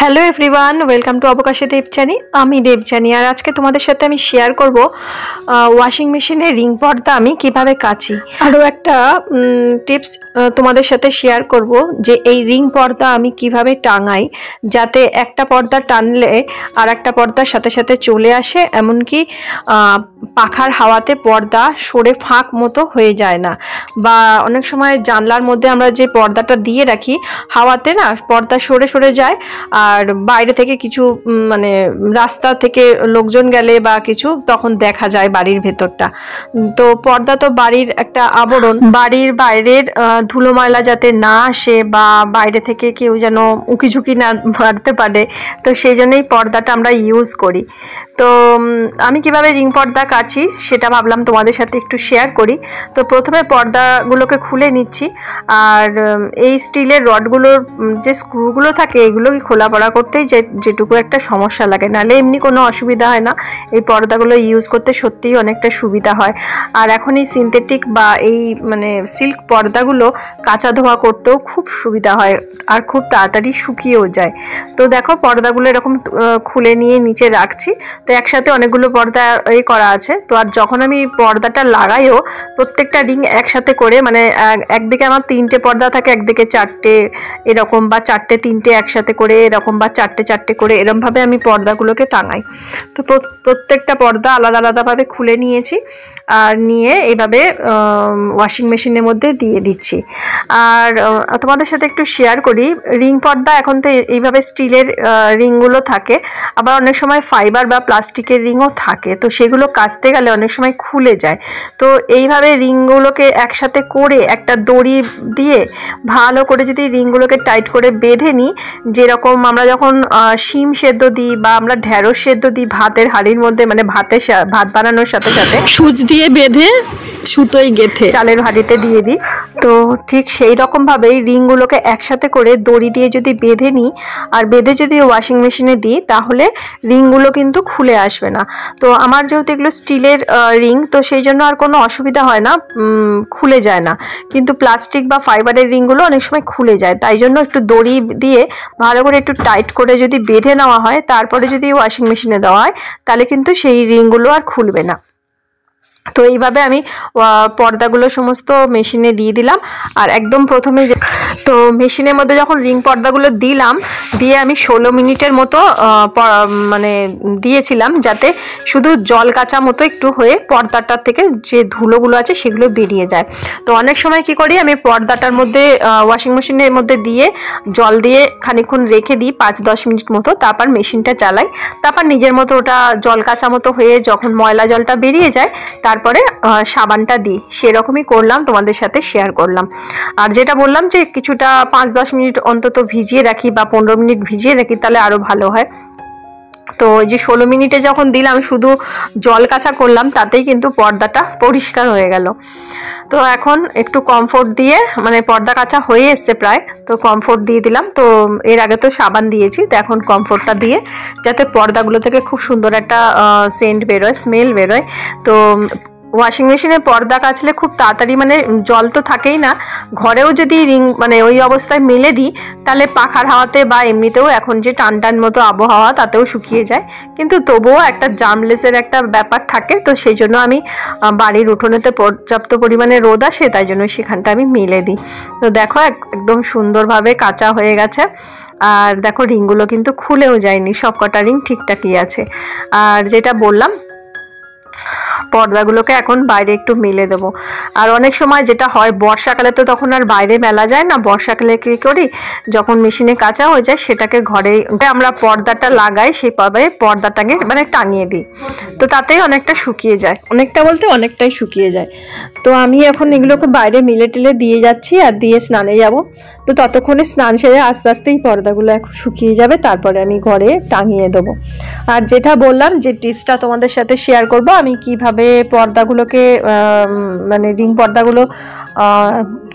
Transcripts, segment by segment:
Hello everyone, welcome to অবকাশে দেবযানী। আমি দেবযানী, আর আজকে তোমাদের সাথে আমি শেয়ার করব ওয়াশিং মেশিনের রিং পর্দা আমি কিভাবে কাচি। আরও একটা টিপস তোমাদের সাথে শেয়ার করব যে এই রিং পর্দা আমি কিভাবে টাঙাই যাতে একটা পর্দা টানলে আর একটা পর্দার সাথে সাথে চলে আসে, এমনকি পাখার হাওয়াতে পর্দা সরে ফাঁক মতো হয়ে যায় না। বা অনেক সময় জানলার মধ্যে আমরা যে পর্দাটা দিয়ে রাখি, হাওয়াতে না পর্দা সরে সরে যায়, আর বাইরে থেকে কিছু মানে রাস্তা থেকে লোকজন গেলে বা কিছু তখন দেখা যায় বাড়ির ভেতরটা। তো পর্দা তো বাড়ির একটা আবরণ, বাড়ির বাইরের ধুলো ময়লা যাতে না আসে বা বাইরে থেকে কেউ যেন উঁকি ঝুঁকি না মারতে পারে, তো সেই জন্যই পর্দাটা আমরা ইউজ করি। তো আমি কিভাবে রিং পর্দা কাচি সেটা ভাবলাম তোমাদের সাথে একটু শেয়ার করি। তো প্রথমে পর্দাগুলোকে খুলে নিচ্ছি, আর এই স্টিলের রডগুলোর যে স্ক্রুগুলো থাকে এগুলো খোলা পড়া করতেই যেটুকু একটা সমস্যা লাগে, নাহলে এমনি কোনো অসুবিধা হয় না। এই পর্দাগুলো ইউজ করতে সত্যিই অনেকটা সুবিধা হয়। আর এখন এই সিনথেটিক বা এই মানে সিল্ক পর্দাগুলো কাচা ধোয়া করতেও খুব সুবিধা হয় আর খুব তাড়াতাড়ি শুকিয়েও যায়। তো দেখো পর্দাগুলো এরকম খুলে নিয়ে নিচে রাখছি। তো একসাথে অনেকগুলো পর্দা এই করা আছে। তো আর যখন আমি পর্দাটা লাগাইও প্রত্যেকটা রিং একসাথে করে, মানে একদিকে আমার 3টে পর্দা থাকে, একদিকে 4টে এরকম, বা 4টে 3টে একসাথে করে এরকম, বা 4টে 4টে করে এরকম ভাবে আমি পর্দাগুলোকে টাঙাই। তো প্রত্যেকটা পর্দা আলাদা আলাদাভাবে খুলে নিয়েছি, আর নিয়ে এইভাবে ওয়াশিং মেশিনের মধ্যে দিয়ে দিচ্ছি। আর তোমাদের সাথে একটু শেয়ার করি, রিং পর্দা এখন তো এইভাবে স্টিলের রিংগুলো থাকে, আবার অনেক সময় ফাইবার বা প্লাস্টিকের রিংও থাকে। তো সেগুলো কাচতে গেলে অনেক সময় খুলে যায়। তো এইভাবে রিংগুলোকে একসাথে করে একটা দড়ি দিয়ে ভালো করে যদি রিংগুলোকে টাইট করে বেঁধে নিই, যেরকম আমরা যখন শিম সেদ্ধ দিই বা আমরা ঢেঁড়স সেদ্ধ দিই ভাতের হাঁড়ির মধ্যে, মানে ভাত বানানোর সাথে সাথে সুচ দিয়ে বেঁধে সুতোয় গেঁথে চালের হাঁড়িতে দিয়ে দিই, তো ঠিক সেই রকম ভাবেই রিংগুলোকে একসাথে করে দড়ি দিয়ে যদি বেঁধে নিই আর বেঁধে যদি ওয়াশিং মেশিনে দিই, তাহলে রিংগুলো কিন্তু খুলে আসবে না। তো আমার যেহেতু এগুলো স্টিলের রিং, তো সেই জন্য আর কোনো অসুবিধা হয় না, খুলে যায় না। কিন্তু প্লাস্টিক বা ফাইবারের রিংগুলো অনেক সময় খুলে যায়, তাই জন্য একটু দড়ি দিয়ে ভালো করে একটু টাইট করে যদি বেঁধে নেওয়া হয়, তারপরে যদি ওয়াশিং মেশিনে দেওয়া হয়, তাহলে কিন্তু সেই রিংগুলো আর খুলবে না। তো এইভাবে আমি পর্দাগুলো সমস্ত মেশিনে দিয়ে দিলাম। আর একদম প্রথমে তো মেশিনের মধ্যে যখন রিং পর্দাগুলো দিলাম, দিয়ে আমি 16 মিনিটের মতো মানে দিয়েছিলাম, যাতে শুধু জল কাঁচা মতো একটু হয়ে পর্দাটার থেকে যে ধুলোগুলো আছে সেগুলো বেরিয়ে যায়। তো অনেক সময় কি করি, আমি পর্দাটার মধ্যে ওয়াশিং মেশিনের মধ্যে দিয়ে জল দিয়ে খানিকক্ষণ রেখে দিই 5-10 মিনিট মতো, তারপর মেশিনটা চালাই। তারপর নিজের মতো ওটা জল কাঁচা মতো হয়ে যখন ময়লা জলটা বেরিয়ে যায়, তারপরে সাবানটা দিই। সেরকমই করলাম, তোমাদের সাথে শেয়ার করলাম। আর যেটা বললাম যে কিছুটা 5-10 মিনিট অন্তত ভিজিয়ে রাখি বা 15 মিনিট ভিজিয়ে রাখি, তাহলে আরো ভালো হয়। তো যে 16 মিনিটে যখন দিলাম শুধু জল কাঁচা করলাম, তাতেই কিন্তু পর্দাটা পরিষ্কার হয়ে গেল। তো এখন একটু কমফোর্ট দিয়ে, মানে পর্দা কাঁচা হয়ে এসছে প্রায়, তো কমফোর্ট দিয়ে দিলাম। তো এর আগে তো সাবান দিয়েছি, তো এখন কমফোর্টটা দিয়ে, যাতে পর্দাগুলো থেকে খুব সুন্দর একটা সেন্ট বেরোয়, স্মেল বেরোয়। তো ওয়াশিং মেশিনে পর্দা কাচলে খুব তাড়াতাড়ি, মানে জল তো থাকেই না, ঘরেও যদি রিং মানে ওই অবস্থায় মেলে দিই, তাহলে পাখার হাওয়াতে বা এমনিতেও এখন যে টান টান মতো আবহাওয়া, তাতেও শুকিয়ে যায়। কিন্তু তবুও একটা জামলেসের একটা ব্যাপার থাকে, তো সেই জন্য আমি বাড়ির উঠোনেতে পর্যাপ্ত পরিমাণে রোদ আসে, তাই জন্য সেখানটা আমি মেলে দিই। তো দেখো একদম সুন্দরভাবে কাঁচা হয়ে গেছে। আর দেখো রিংগুলো কিন্তু খুলেও যায়নি, সব কটা রিং ঠিকঠাকই আছে। আর যেটা বললাম, পর্দাগুলোকে এখন বাইরে একটু মেলে দেবো। আর অনেক সময় যেটা হয়, বর্ষাকালে তো তখন আর বাইরে মেলা যায় না, বর্ষাকালে কি করি, যখন মেশিনে কাঁচা হয়ে যায় সেটাকে ঘরে আমরা পর্দাটা লাগাই, সেইভাবে পর্দাটাকে মানে টাঙিয়ে দিই। তো তাতেই অনেকটা শুকিয়ে যায়, অনেকটা বলতে অনেকটাই শুকিয়ে যায়। তো আমি এখন এগুলোকে বাইরে মিলে টিলে দিয়ে যাচ্ছি, আর দিয়ে স্নানে যাব। তো ততক্ষণে স্নান সেরে আস্তে আস্তেই পর্দাগুলো এখন শুকিয়ে যাবে, তারপরে আমি ঘরে টাঙিয়ে দেবো। আর যেটা বললাম, যে টিপসটা তোমাদের সাথে শেয়ার করব, আমি কিভাবে পর্দাগুলোকে মানে রিং পর্দাগুলো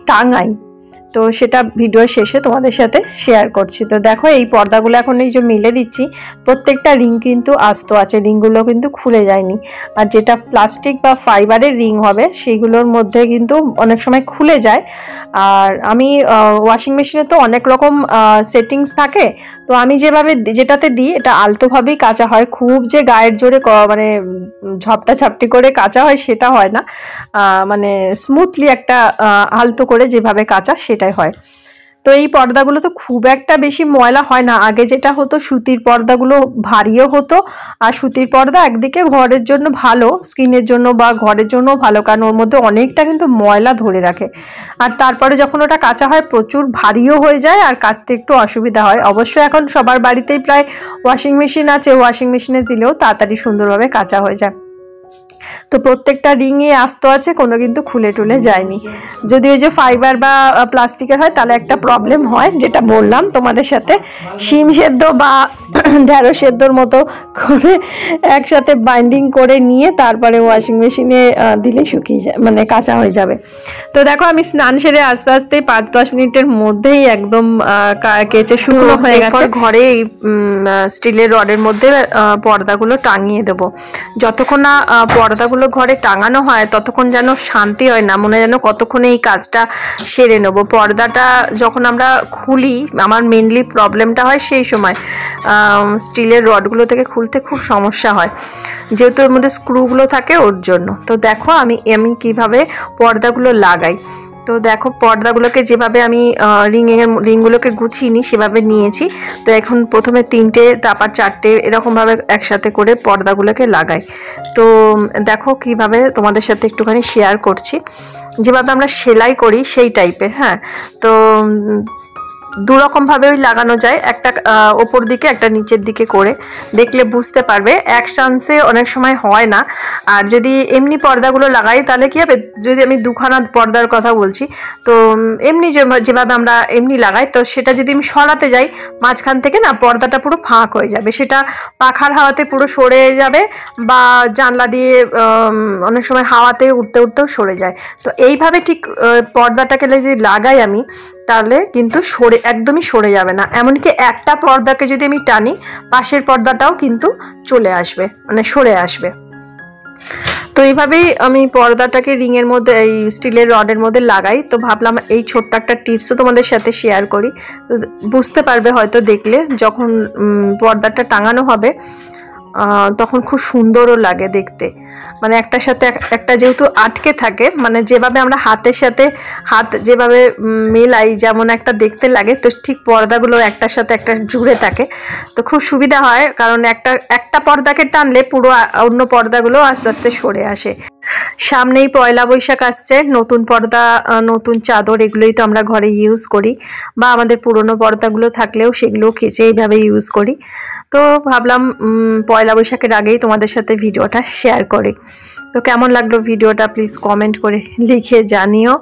টাঙাই। তো সেটা ভিডিও শেষে তোমাদের সাথে শেয়ার করছি। তো দেখো এই পর্দাগুলো এখন এই যে মিলে দিচ্ছি, প্রত্যেকটা রিং কিন্তু আস্ত আছে, রিংগুলো কিন্তু খুলে যায়নি। আর যেটা প্লাস্টিক বা ফাইবারের রিং হবে সেইগুলোর মধ্যে কিন্তু অনেক সময় খুলে যায়। আর আমি ওয়াশিং মেশিনে তো অনেক রকম সেটিংস থাকে, তো আমি যেটাতে দিই এটা আলতোভাবেই কাচা হয়, খুব যে গায়ের জোরে মানে ঝপটা ঝাপটি করে কাচা হয় সেটা হয় না, মানে স্মুথলি একটা আলতো করে যেভাবে কাচা সেটাই হয়। তো এই পর্দাগুলো তো খুব একটা বেশি ময়লা হয় না। আগে যেটা হতো সুতির পর্দাগুলো ভারীও হতো, আর সুতির পর্দা একদিকে ঘরের জন্য ভালো, স্কিনের জন্য বা ঘরের জন্য ভালো, কারণ ওর মধ্যে অনেকটা কিন্তু ময়লা ধরে রাখে। আর তারপরে যখন ওটা কাচা হয় প্রচুর ভারীও হয়ে যায় আর কাচতে একটু অসুবিধা হয়। অবশ্য এখন সবার বাড়িতেই প্রায় ওয়াশিং মেশিন আছে, ওয়াশিং মেশিনে দিলেও তাড়াতাড়ি সুন্দরভাবে কাচা হয়ে যায়। তো প্রত্যেকটা রিংয়ে আস্ত আছে, কোনো কিন্তু খুলে টুলে যায়নি। যদি ওই যে ফাইবার বা প্লাস্টিকের হয় তাহলে একটা প্রবলেম হয়, যেটা বললাম তোমাদের সাথে, শিম সেদ্ধ বা ঢেঁড়স সেদ্ধর মতো করে একসাথে বাইন্ডিং করে নিয়ে তারপরে ওয়াশিং মেশিনে দিলে শুকিয়ে যায়, মানে কাঁচা হয়ে যাবে। তো দেখো আমি স্নান সেরে আস্তে আস্তে 5-10 মিনিটের মধ্যেই একদম কেচে শুকনো হয়ে গেছে। ঘরে এই স্টিলের রডের মধ্যে পর্দাগুলো টাঙিয়ে দেবো। যতক্ষণ না পর্দাগুলো ঘরে টাঙানো হয় ততক্ষণ যেন শান্তি হয় না, মনে যেন কতক্ষণে এই কাজটা সেরে নেবো। পর্দাটা যখন আমরা খুলি, আমার মেনলি প্রবলেমটা হয় সেই সময়, স্টিলের রডগুলো থেকে খুলতে খুব সমস্যা হয়, যেহেতু এর মধ্যে স্ক্রুগুলো থাকে ওর জন্য। তো দেখো আমি কিভাবে পর্দাগুলো লাগাই। তো দেখো পর্দাগুলোকে যেভাবে আমি রিংগুলোকে গুছিয়ে নিই সেভাবে নিয়েছি। তো এখন প্রথমে 3টে, তারপর 4টে এরকমভাবে একসাথে করে পর্দাগুলোকে লাগাই। তো দেখো কিভাবে তোমাদের সাথে একটুখানি শেয়ার করছি, যেভাবে আমরা সেলাই করি সেই টাইপের। হ্যাঁ, তো দুরকম ভাবেই লাগানো যায়, একটা ওপর দিকে একটা নিচের দিকে করে, দেখলে বুঝতে পারবে। এক চান্সে অনেক সময় হয় না। আর যদি এমনি পর্দাগুলো লাগাই তাহলে কি হবে, যদি আমি দুখানা পর্দার কথা বলছি, তো এমনি যেভাবে আমরা এমনি লাগাই, তো সেটা যদি আমি সরাতে যাই মাঝখান থেকে না, পর্দাটা পুরো ফাঁক হয়ে যাবে, সেটা পাখার হাওয়াতে পুরো সরে যাবে, বা জানলা দিয়ে অনেক সময় হাওয়াতে উঠতে উঠতেও সরে যায়। তো এইভাবে ঠিক পর্দাটাকে যদি লাগাই আমি, তাহলে কিন্তু একদমই সরে যাবে না। এমনকি একটা পর্দাকে যদি আমি টানি, পাশের পর্দাটাও কিন্তু চলে আসবে, মানে সরে আসবে। তো এইভাবেই আমি পর্দাটাকে রিংয়ের মধ্যে, এই স্টিলের রডের মধ্যে লাগাই। তো ভাবলাম এই ছোট্ট একটা টিপসও তোমাদের সাথে শেয়ার করি, তো বুঝতে পারবে হয়তো দেখলে, যখন পর্দাটা টাঙানো হবে তখন খুব সুন্দরও লাগে দেখতে। মানে একটার সাথে একটা যেহেতু আটকে থাকে, মানে যেভাবে আমরা হাতের সাথে হাত যেভাবে মেলাই যেমন একটা দেখতে লাগে, তো ঠিক পর্দাগুলো একটার সাথে একটা জুড়ে থাকে, তো খুব সুবিধা হয়। কারণ একটা পর্দাকে টানলে পুরো অন্য পর্দাগুলো আস্তে আস্তে সরে আসে। সামনেই পয়লা বৈশাখ আসছে, নতুন পর্দা, নতুন চাদর, এগুলোই তো আমরা ঘরে ইউজ করি, বা আমাদের পুরনো পর্দাগুলো থাকলেও সেগুলো কেচে এইভাবে ইউজ করি। তো ভাবলাম পয়লা বৈশাখের আগেই তোমাদের সাথে ভিডিওটা শেয়ার করি। তো কেমন লাগলো ভিডিওটা প্লিজ কমেন্ট করে লিখে জানিও।